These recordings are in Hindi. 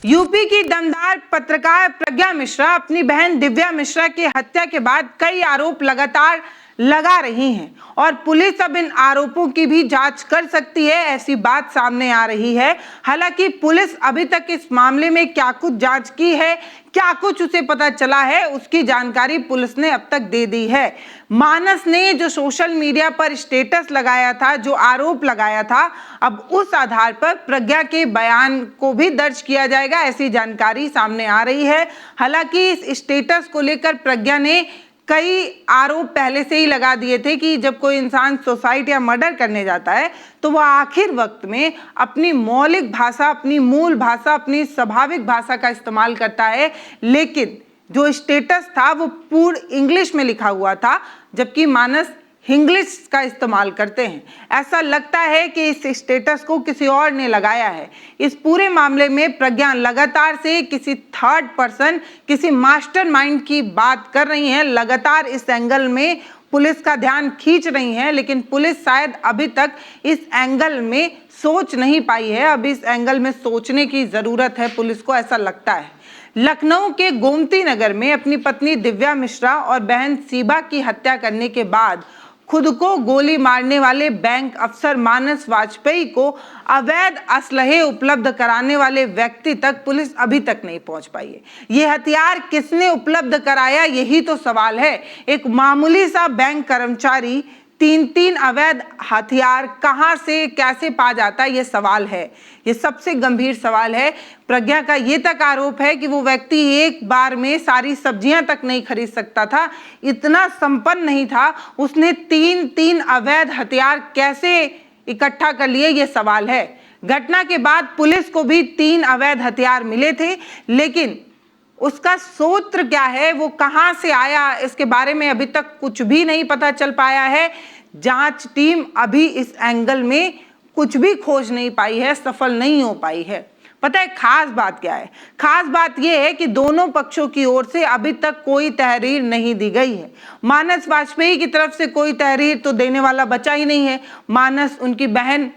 यूपी की दमदार पत्रकार प्रज्ञा मिश्रा अपनी बहन दिव्या मिश्रा की हत्या के बाद कई आरोप लगातार लगा रही हैं और पुलिस अब इन आरोपों की भी जांच कर सकती है, ऐसी बात सामने आ रही है। हालांकि पुलिस अभी तक इस मामले में क्या कुछ जांच की है, क्या कुछ उसे पता चला है, उसकी जानकारी पुलिस ने अब तक दे दी है। मानस ने जो सोशल मीडिया पर स्टेटस लगाया था, जो आरोप लगाया था, अब उस आधार पर प्रज्ञा के बयान को भी दर्ज किया जाएगा, ऐसी जानकारी सामने आ रही है। हालांकि इस स्टेटस को लेकर प्रज्ञा ने कई आरोप पहले से ही लगा दिए थे कि जब कोई इंसान सुसाइड या मर्डर करने जाता है तो वह आखिर वक्त में अपनी मौलिक भाषा, अपनी मूल भाषा, अपनी स्वाभाविक भाषा का इस्तेमाल करता है। लेकिन जो स्टेटस था वो पूर्ण इंग्लिश में लिखा हुआ था, जबकि मानस इंग्लिश का इस्तेमाल करते हैं। ऐसा लगता है कि इस स्टेटस को किसी और ने लगाया है। इस पूरे मामले में प्रज्ञा लगातार से किसी थर्ड पर्सन, किसी मास्टरमाइंड की बात कर रही हैं। लगातार इस एंगल में पुलिस का ध्यान खींच रही हैं, लेकिन पुलिस शायद अभी तक इस एंगल में सोच नहीं पाई है। अब इस एंगल में सोचने की जरूरत है पुलिस को, ऐसा लगता है। लखनऊ के गोमती नगर में अपनी पत्नी दिव्या मिश्रा और बहन सीबा की हत्या करने के बाद खुद को गोली मारने वाले बैंक अफसर मानस वाजपेयी को अवैध असलहे उपलब्ध कराने वाले व्यक्ति तक पुलिस अभी तक नहीं पहुंच पाई है। ये हथियार किसने उपलब्ध कराया, यही तो सवाल है। एक मामूली सा बैंक कर्मचारी तीन अवैध हथियार कहां से कैसे पा जाता है, ये सवाल है। ये सबसे गंभीर सवाल है। प्रज्ञा का ये तक आरोप है कि वो व्यक्ति एक बार में सारी सब्जियां तक नहीं खरीद सकता था, इतना संपन्न नहीं था। उसने तीन अवैध हथियार कैसे इकट्ठा कर लिए, ये सवाल है। घटना के बाद पुलिस को भी 3 अवैध हथियार मिले थे, लेकिन उसका स्रोत क्या है, वो कहां से आया, इसके बारे में अभी तक कुछ भी नहीं पता चल पाया है। जांच टीम अभी इस एंगल में कुछ भी खोज नहीं पाई है, सफल नहीं हो पाई है। पता है खास बात क्या है? खास बात यह है कि दोनों पक्षों की ओर से अभी तक कोई तहरीर नहीं दी गई है। मानस वाजपेयी की तरफ से कोई तहरीर तो देने वाला बचा ही नहीं है। मानस, उनकी बहन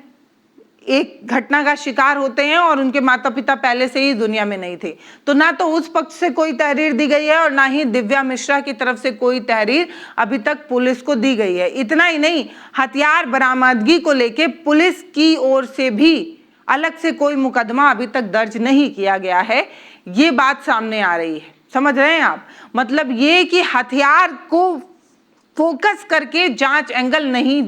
एक घटना का शिकार होते हैं और उनके माता पिता पहले से ही दुनिया में नहीं थे, तो ना तो उस पक्ष से कोई तहरीर दी गई है और ना ही दिव्या मिश्रा की तरफ से कोई तहरीर अभी तक पुलिस को दी गई है। इतना ही नहीं, हथियार बरामदगी को लेके पुलिस की ओर से भी अलग से कोई मुकदमा अभी तक दर्ज नहीं किया गया है। ये बात सामने आ रही है, समझ रहे हैं आप? मतलब ये कि हथियार को फोकस करके जांच एंगल नहीं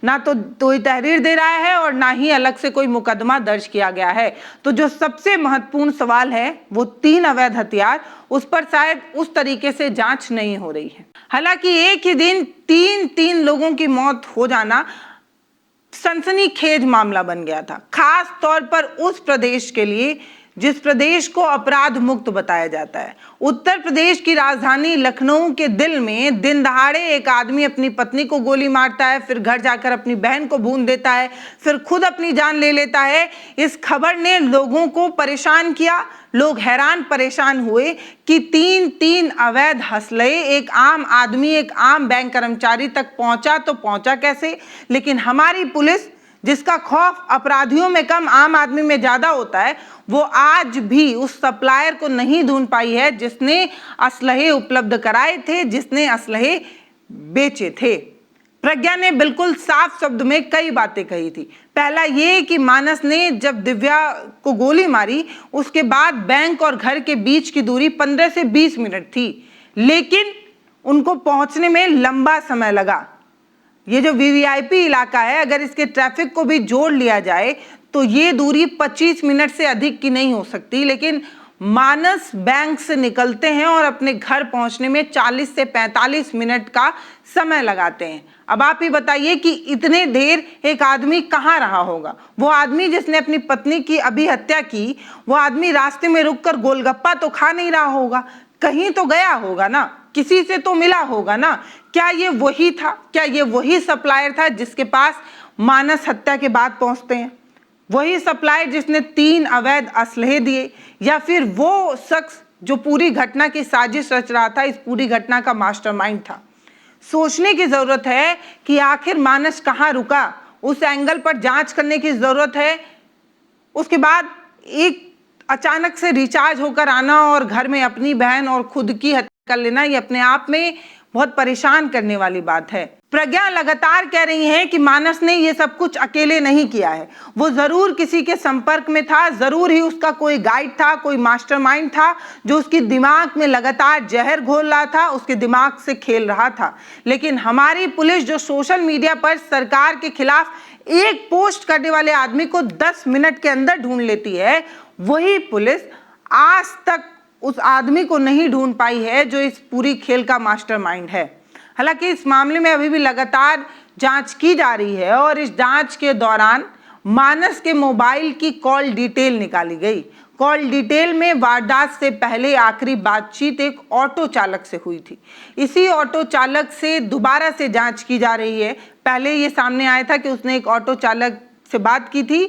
ना तो कोई तहरीर दे रहा है और ना ही अलग से कोई मुकदमा दर्ज किया गया है। तो जो सबसे महत्वपूर्ण सवाल है वो 3 अवैध हथियार, उस पर शायद उस तरीके से जांच नहीं हो रही है। हालांकि एक ही दिन तीन लोगों की मौत हो जाना सनसनीखेज मामला बन गया था, खास तौर पर उस प्रदेश के लिए जिस प्रदेश को अपराध मुक्त बताया जाता है। उत्तर प्रदेश की राजधानी लखनऊ के दिल में दिन दहाड़े एक आदमी अपनी पत्नी को गोली मारता है, फिर घर जाकर अपनी बहन को भून देता है, फिर खुद अपनी जान ले लेता है। इस खबर ने लोगों को परेशान किया। लोग हैरान परेशान हुए कि 3 अवैध असलहे एक आम आदमी, एक आम बैंक कर्मचारी तक पहुंचा तो पहुंचा कैसे। लेकिन हमारी पुलिस, जिसका खौफ अपराधियों में कम आम आदमी में ज्यादा होता है, वो आज भी उस सप्लायर को नहीं ढूंढ पाई है जिसने असलहे उपलब्ध कराए थे, जिसने असलहे बेचे थे। प्रज्ञा ने बिल्कुल साफ शब्द में कई बातें कही थी। पहला ये कि मानस ने जब दिव्या को गोली मारी उसके बाद बैंक और घर के बीच की दूरी 15 से 20 मिनट थी, लेकिन उनको पहुंचने में लंबा समय लगा। ये जो वीवीआईपी इलाका है, अगर इसके ट्रैफिक को भी जोड़ लिया जाए तो ये दूरी 25 मिनट से अधिक की नहीं हो सकती, लेकिन मानस बैंक से निकलते हैं और अपने घर पहुंचने में 40 से 45 मिनट का समय लगाते हैं। अब आप ही बताइए कि इतने देर एक आदमी कहाँ रहा होगा? वो आदमी जिसने अपनी पत्नी की अभी हत्या की, वो आदमी रास्ते में रुककर गोलगप्पा तो खा नहीं रहा होगा, कहीं तो गया होगा ना, किसी से तो मिला होगा ना। क्या ये वही था? क्या ये वही सप्लायर था जिसके पास मानस हत्या के बाद पहुंचते हैं? वही सप्लायर जिसने 3 अवैध असलहे दिए, या फिर वो शख्स जो पूरी घटना की साजिश रच रहा था, इस पूरी घटना का मास्टरमाइंड था? सोचने की जरूरत है कि आखिर मानस कहाँ रुका, उस एंगल पर जांच करने की जरूरत है। उसके बाद एक अचानक से रिचार्ज होकर आना और घर में अपनी बहन और खुद की हत्या कर लेना, ये अपने आप में बहुत परेशान करने वाली बात है। प्रज्ञा लगातार कह रही हैं कि मानस ने ये सब कुछ अकेले नहीं किया है, वो जरूर किसी के संपर्क में था, जरूर ही उसका कोई गाइड था, कोई मास्टरमाइंड था जो उसके दिमाग में लगातार जहर घोल रहा था, उसके दिमाग से खेल रहा था। लेकिन हमारी पुलिस जो सोशल मीडिया पर सरकार के खिलाफ एक पोस्ट करने वाले आदमी को 10 मिनट के अंदर ढूंढ लेती है, वही पुलिस आज तक उस आदमी को नहीं ढूंढ पाई है जो इस पूरी खेल का मास्टरमाइंड है। हालांकि इस मामले में अभी भी लगातार जांच की जा रही है और इस जांच के दौरान मानस के मोबाइल की कॉल डिटेल निकाली गई। कॉल डिटेल में वारदात से पहले आखिरी बातचीत एक ऑटो चालक से हुई थी। इसी ऑटो चालक से दोबारा से जांच की जा रही है। पहले ये सामने आया था कि उसने एक ऑटो चालक से बात की थी,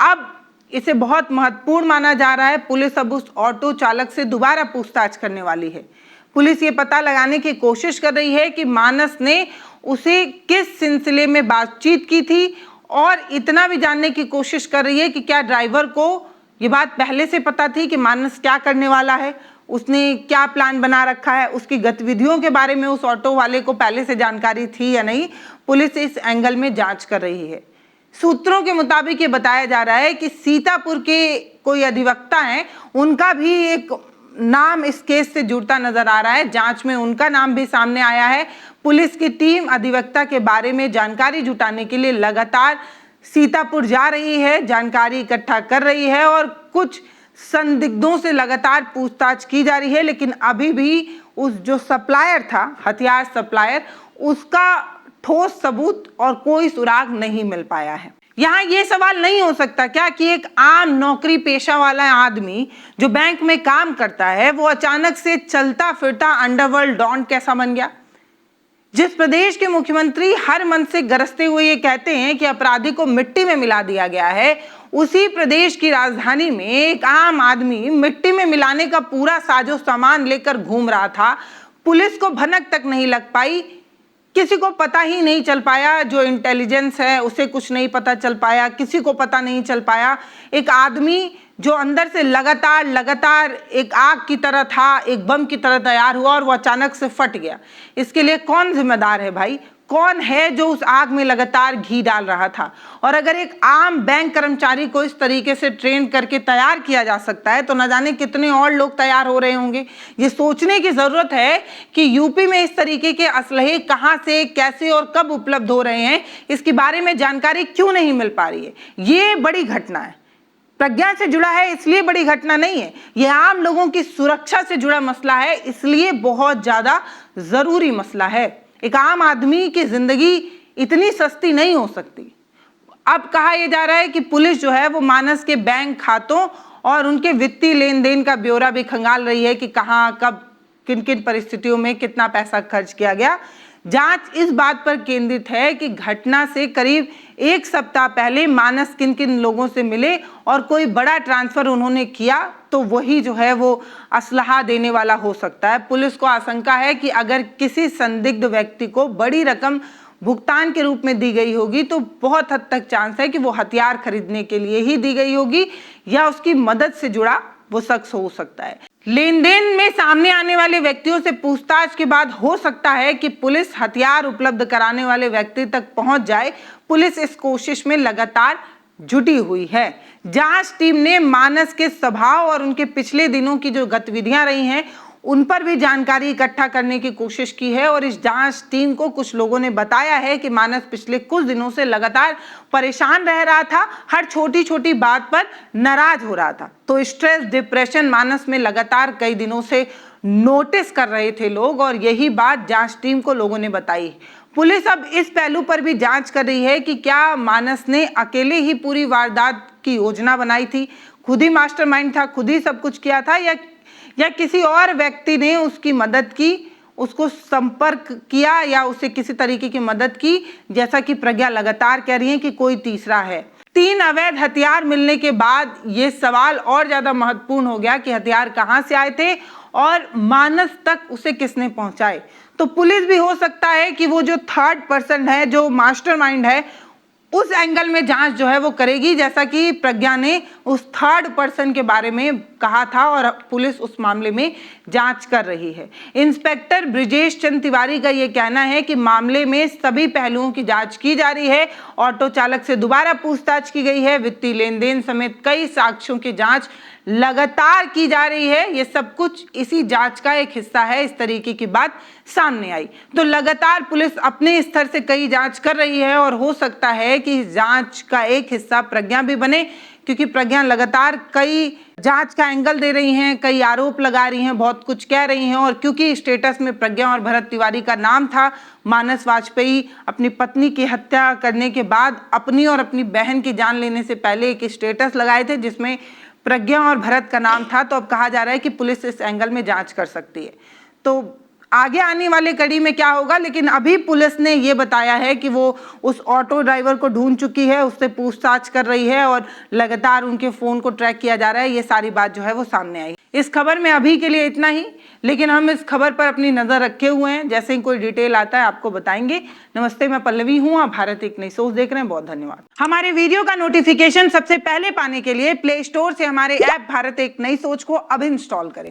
अब इसे बहुत महत्वपूर्ण माना जा रहा है। पुलिस अब उस ऑटो चालक से दोबारा पूछताछ करने वाली है। पुलिस ये पता लगाने की कोशिश कर रही है कि मानस ने उसे किस सिलसिले में बातचीत की थी और इतना भी जानने की कोशिश कर रही है कि क्या ड्राइवर को ये बात पहले से पता थी कि मानस क्या करने वाला है, उसने क्या प्लान बना रखा है, उसकी गतिविधियों के बारे में उस ऑटो वाले को पहले से जानकारी थी या नहीं। पुलिस इस एंगल में जांच कर रही है। सूत्रों के मुताबिक ये बताया जा रहा है कि सीतापुर के कोई अधिवक्ता हैं, उनका भी एक नाम इस केस से जुड़ता नजर आ रहा है। जांच में उनका नाम भी सामने आया है। पुलिस की टीम अधिवक्ता के बारे में जानकारी जुटाने के लिए लगातार सीतापुर जा रही है, जानकारी इकट्ठा कर रही है और कुछ संदिग्धों से लगातार पूछताछ की जा रही है। लेकिन अभी भी उस जो सप्लायर था, हथियार सप्लायर, उसका ठोस सबूत और कोई सुराग नहीं मिल पाया है। यहाँ ये सवाल नहीं हो सकता क्या कि एक आम नौकरी पेशा वाला आदमी जो बैंक में काम करता है, वो अचानक से चलता फिरता अंडरवर्ल्ड डॉन कैसा बन गया? जिस प्रदेश के मुख्यमंत्री हर मन से गरजते हुए ये कहते हैं कि अपराधी को मिट्टी में मिला दिया गया है, उसी प्रदेश की राजधानी में एक आम आदमी मिट्टी में मिलाने का पूरा साजो सामान लेकर घूम रहा था। पुलिस को भनक तक नहीं लग पाई, किसी को पता ही नहीं चल पाया, जो इंटेलिजेंस है उसे कुछ नहीं पता चल पाया, किसी को पता नहीं चल पाया। एक आदमी जो अंदर से लगातार एक आग की तरह था, एक बम की तरह तैयार हुआ और वो अचानक से फट गया। इसके लिए कौन जिम्मेदार है भाई? कौन है जो उस आग में लगातार घी डाल रहा था? और अगर एक आम बैंक कर्मचारी को इस तरीके से ट्रेन करके तैयार किया जा सकता है तो न जाने कितने और लोग तैयार हो रहे होंगे। ये सोचने की जरूरत है कि यूपी में इस तरीके के असलहे कहां से, कैसे और कब उपलब्ध हो रहे हैं, इसके बारे में जानकारी क्यों नहीं मिल पा रही है। ये बड़ी घटना है, प्रज्ञा से जुड़ा है इसलिए बड़ी घटना नहीं है, यह आम लोगों की सुरक्षा से जुड़ा मसला है, इसलिए बहुत ज्यादा जरूरी मसला है। एक आम आदमी की जिंदगी इतनी सस्ती नहीं हो सकती। अब कहा यह जा रहा है कि पुलिस जो है वो मानस के बैंक खातों और उनके वित्तीय लेन देन का ब्यौरा भी खंगाल रही है कि कहां, कब, किन किन परिस्थितियों में कितना पैसा खर्च किया गया। जांच इस बात पर केंद्रित है कि घटना से करीब 1 सप्ताह पहले मानस किन किन लोगों से मिले और कोई बड़ा ट्रांसफर उन्होंने किया तो वही जो है वो असलहा देने वाला हो सकता है। पुलिस को आशंका है कि अगर किसी संदिग्ध व्यक्ति को बड़ी रकम भुगतान के रूप में दी गई होगी तो बहुत हद तक चांस है कि वो हथियार खरीदने के लिए ही दी गई होगी या उसकी मदद से जुड़ा वो शख्स हो सकता है। लेन देन में सामने आने वाले व्यक्तियों से पूछताछ के बाद हो सकता है कि पुलिस हथियार उपलब्ध कराने वाले व्यक्ति तक पहुंच जाए। पुलिस इस कोशिश में लगातार जुटी हुई है। जांच टीम ने मानस के स्वभाव और उनके पिछले दिनों की जो गतिविधियां रही हैं उन पर भी जानकारी इकट्ठा करने की कोशिश की है और इस जांच टीम को कुछ लोगों ने बताया है कि मानस पिछले कुछ दिनों से लगातार परेशान रह रहा था, हर छोटी छोटी बात पर नाराज हो रहा था। तो स्ट्रेस, डिप्रेशन मानस में लगातार कई दिनों से नोटिस कर रहे थे लोग और यही बात जांच टीम को लोगों ने बताई। पुलिस अब इस पहलू पर भी जांच कर रही है कि क्या मानस ने अकेले ही पूरी वारदात की योजना बनाई थी, खुद ही मास्टरमाइंड था, खुद ही सब कुछ किया था या किसी और व्यक्ति ने उसकी मदद की, उसको संपर्क किया या उसे किसी तरीके की मदद की, जैसा कि प्रज्ञा लगातार कह रही है कि कोई तीसरा है। 3 अवैध हथियार मिलने के बाद ये सवाल और ज्यादा महत्वपूर्ण हो गया कि हथियार कहां से आए थे और मानस तक उसे किसने पहुंचाए। तो पुलिस भी हो सकता है कि वो जो थर्ड पर्सन है, जो मास्टरमाइंड है, उस एंगल में जांच जो है वो करेगी, जैसा कि प्रज्ञा ने उस थर्ड पर्सन के बारे में कहा था और पुलिस उस मामले में जांच कर रही है। इंस्पेक्टर ब्रिजेश चंद्र तिवारी का ये कहना है कि मामले में सभी पहलुओं की जांच की जा रही है। ऑटो चालक से दोबारा पूछताछ की गई है, वित्तीय लेन देन समेत कई साक्ष्यों की जांच लगातार की जा रही है। ये सब कुछ इसी जांच का एक हिस्सा है, इस तरीके की बात सामने आई। तो लगातार पुलिस अपने स्तर से कई जांच कर रही है और हो सकता है कि इस जांच का एक हिस्सा प्रज्ञा भी बने, क्योंकि प्रज्ञा लगातार कई जांच का एंगल दे रही हैं, कई आरोप लगा रही हैं, बहुत कुछ कह रही हैं। और क्योंकि स्टेटस में प्रज्ञा और भरत तिवारी का नाम था, मानस वाजपेयी अपनी पत्नी की हत्या करने के बाद अपनी और अपनी बहन की जान लेने से पहले एक स्टेटस लगाए थे जिसमें प्रज्ञा और भरत का नाम था। तो अब कहा जा रहा है कि पुलिस इस एंगल में जांच कर सकती है। तो आगे आने वाले कड़ी में क्या होगा, लेकिन अभी पुलिस ने ये बताया है कि वो उस ऑटो ड्राइवर को ढूंढ चुकी है, उससे पूछताछ कर रही है और लगातार उनके फोन को ट्रैक किया जा रहा है। ये सारी बात जो है वो सामने आई। इस खबर में अभी के लिए इतना ही, लेकिन हम इस खबर पर अपनी नजर रखे हुए हैं, जैसे ही कोई डिटेल आता है आपको बताएंगे। नमस्ते, मैं पल्लवी हूँ, आप भारत एक नई सोच देख रहे हैं। बहुत धन्यवाद। हमारे वीडियो का नोटिफिकेशन सबसे पहले पाने के लिए प्ले स्टोर से हमारे ऐप भारत एक नई सोच को अब इंस्टॉल करें।